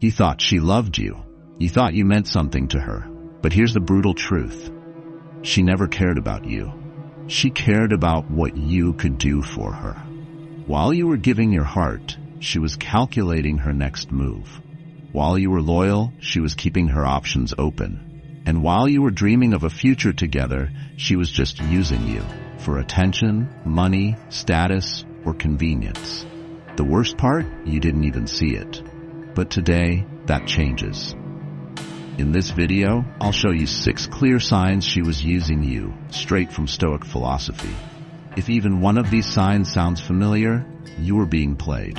You thought she loved you. You thought you meant something to her. But here's the brutal truth. She never cared about you. She cared about what you could do for her. While you were giving your heart, she was calculating her next move. While you were loyal, she was keeping her options open. And while you were dreaming of a future together, she was just using you for attention, money, status, or convenience. The worst part, you didn't even see it. But today, that changes. In this video, I'll show you 6 clear signs she was using you, straight from Stoic philosophy. If even one of these signs sounds familiar, you are being played.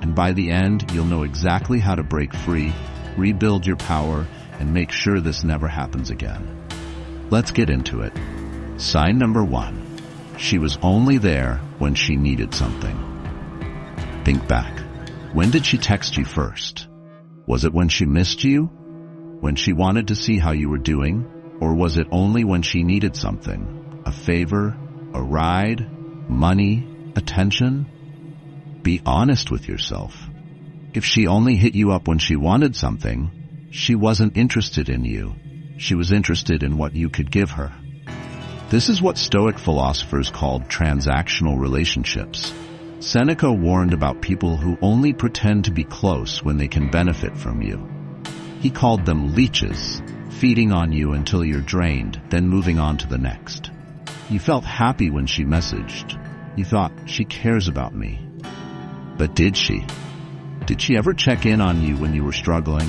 And by the end, you'll know exactly how to break free, rebuild your power, and make sure this never happens again. Let's get into it. Sign number 1. She was only there when she needed something. Think back. When did she text you first? Was it when she missed you? When she wanted to see how you were doing? Or was it only when she needed something? A favor? A ride? Money? Attention? Be honest with yourself. If she only hit you up when she wanted something, she wasn't interested in you. She was interested in what you could give her. This is what Stoic philosophers called transactional relationships. Seneca warned about people who only pretend to be close when they can benefit from you. He called them leeches, feeding on you until you're drained, then moving on to the next. You felt happy when she messaged. You thought, she cares about me. But did she? Did she ever check in on you when you were struggling?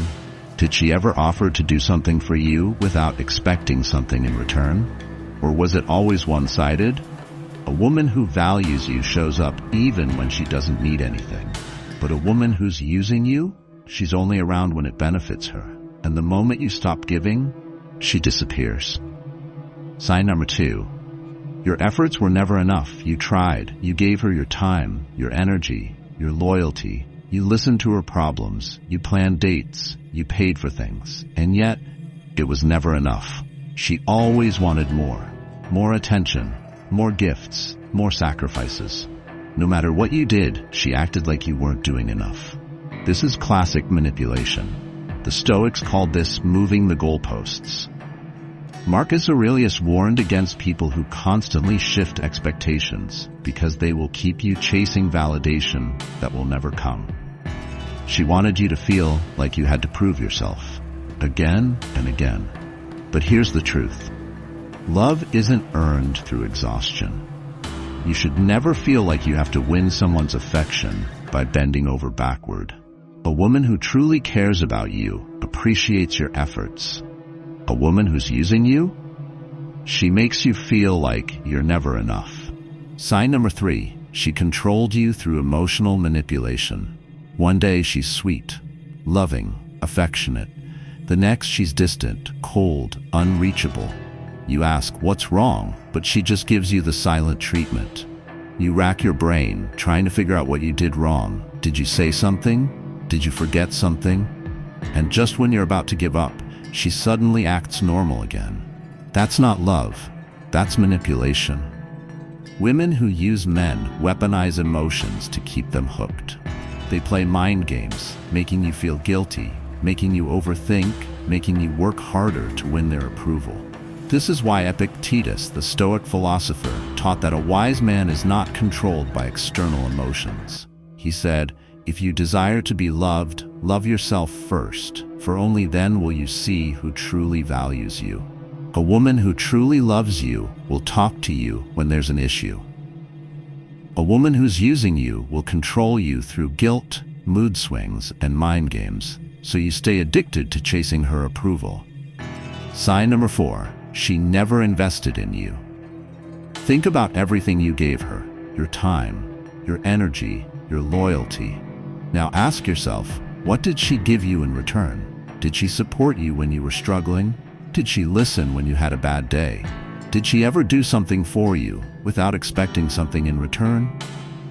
Did she ever offer to do something for you without expecting something in return? Or was it always one-sided? A woman who values you shows up even when she doesn't need anything. But a woman who's using you, she's only around when it benefits her. And the moment you stop giving, she disappears. Sign number 2. Your efforts were never enough. You tried. You gave her your time, your energy, your loyalty. You listened to her problems. You planned dates. You paid for things. And yet, it was never enough. She always wanted more. More attention. More gifts, more sacrifices. No matter what you did, she acted like you weren't doing enough. This is classic manipulation. The Stoics called this moving the goalposts. Marcus Aurelius warned against people who constantly shift expectations because they will keep you chasing validation that will never come. She wanted you to feel like you had to prove yourself, again and again. But here's the truth. Love isn't earned through exhaustion. You should never feel like you have to win someone's affection by bending over backward. A woman who truly cares about you appreciates your efforts. A woman who's using you, she makes you feel like you're never enough. Sign number 3, she controlled you through emotional manipulation. One day she's sweet, loving, affectionate. The next she's distant, cold, unreachable. You ask, what's wrong? But she just gives you the silent treatment. You rack your brain, trying to figure out what you did wrong. Did you say something? Did you forget something? And just when you're about to give up, she suddenly acts normal again. That's not love. That's manipulation. Women who use men weaponize emotions to keep them hooked. They play mind games, making you feel guilty, making you overthink, making you work harder to win their approval. This is why Epictetus, the Stoic philosopher, taught that a wise man is not controlled by external emotions. He said, if you desire to be loved, love yourself first, for only then will you see who truly values you. A woman who truly loves you will talk to you when there's an issue. A woman who's using you will control you through guilt, mood swings, and mind games, so you stay addicted to chasing her approval. Sign number 4. She never invested in you. Think about everything you gave her, your time, your energy, your loyalty. Now ask yourself, what did she give you in return? Did she support you when you were struggling? Did she listen when you had a bad day? Did she ever do something for you without expecting something in return?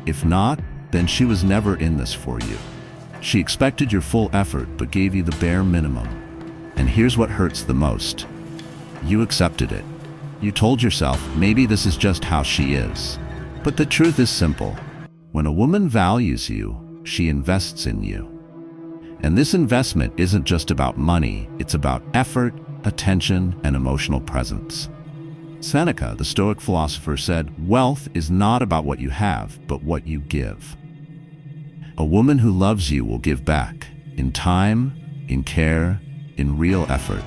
If not, then she was never in this for you. She expected your full effort but gave you the bare minimum. And here's what hurts the most. You accepted it. You told yourself, maybe this is just how she is. But the truth is simple. When a woman values you, she invests in you. And this investment isn't just about money, it's about effort, attention, and emotional presence. Seneca, the Stoic philosopher, said, "Wealth is not about what you have, but what you give." A woman who loves you will give back, in time, in care, in real effort.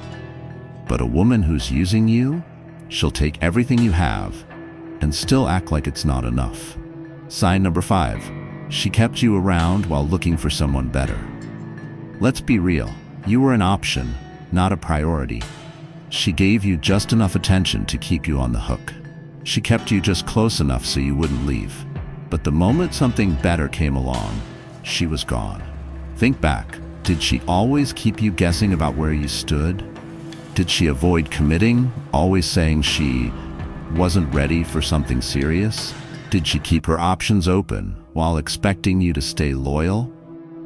But a woman who's using you, she'll take everything you have and still act like it's not enough. Sign number 5. She kept you around while looking for someone better. Let's be real. You were an option, not a priority. She gave you just enough attention to keep you on the hook. She kept you just close enough so you wouldn't leave. But the moment something better came along, she was gone. Think back. Did she always keep you guessing about where you stood? Did she avoid committing, always saying she wasn't ready for something serious? Did she keep her options open while expecting you to stay loyal?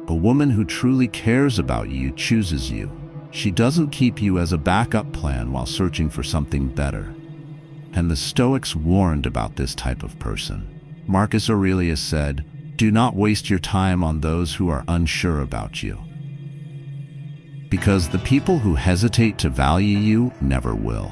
A woman who truly cares about you chooses you. She doesn't keep you as a backup plan while searching for something better. And the Stoics warned about this type of person. Marcus Aurelius said, "Do not waste your time on those who are unsure about you." Because the people who hesitate to value you never will.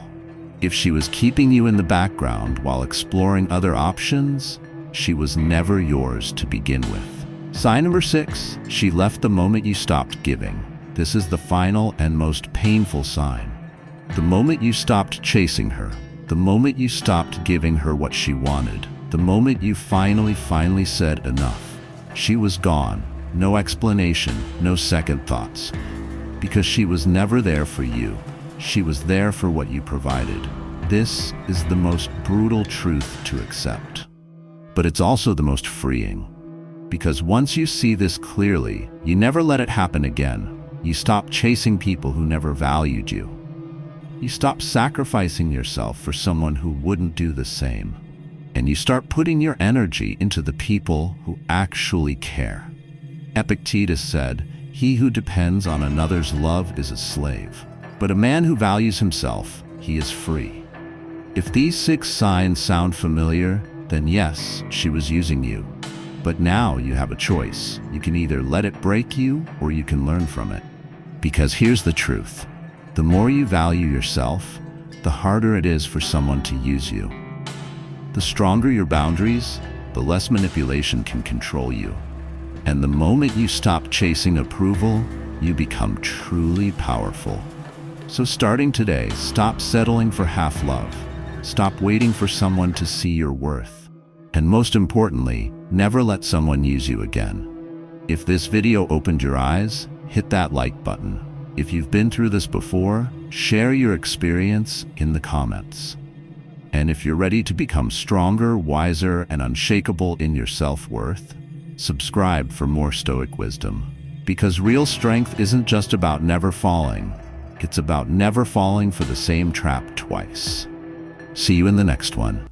If she was keeping you in the background while exploring other options, she was never yours to begin with. Sign number 6, she left the moment you stopped giving. This is the final and most painful sign. The moment you stopped chasing her, the moment you stopped giving her what she wanted, the moment you finally said enough, she was gone. No explanation, no second thoughts. Because she was never there for you. She was there for what you provided. This is the most brutal truth to accept. But it's also the most freeing. Because once you see this clearly, you never let it happen again. You stop chasing people who never valued you. You stop sacrificing yourself for someone who wouldn't do the same. And you start putting your energy into the people who actually care. Epictetus said, "He who depends on another's love is a slave. But a man who values himself, he is free." If these 6 signs sound familiar, then yes, she was using you. But now you have a choice. You can either let it break you or you can learn from it. Because here's the truth. The more you value yourself, the harder it is for someone to use you. The stronger your boundaries, the less manipulation can control you. And the moment you stop chasing approval, you become truly powerful. So starting today, stop settling for half love. Stop waiting for someone to see your worth. And most importantly, never let someone use you again. If this video opened your eyes, hit that like button. If you've been through this before, share your experience in the comments. And if you're ready to become stronger, wiser, and unshakable in your self-worth, subscribe for more Stoic wisdom. Because real strength isn't just about never falling. It's about never falling for the same trap twice. See you in the next one.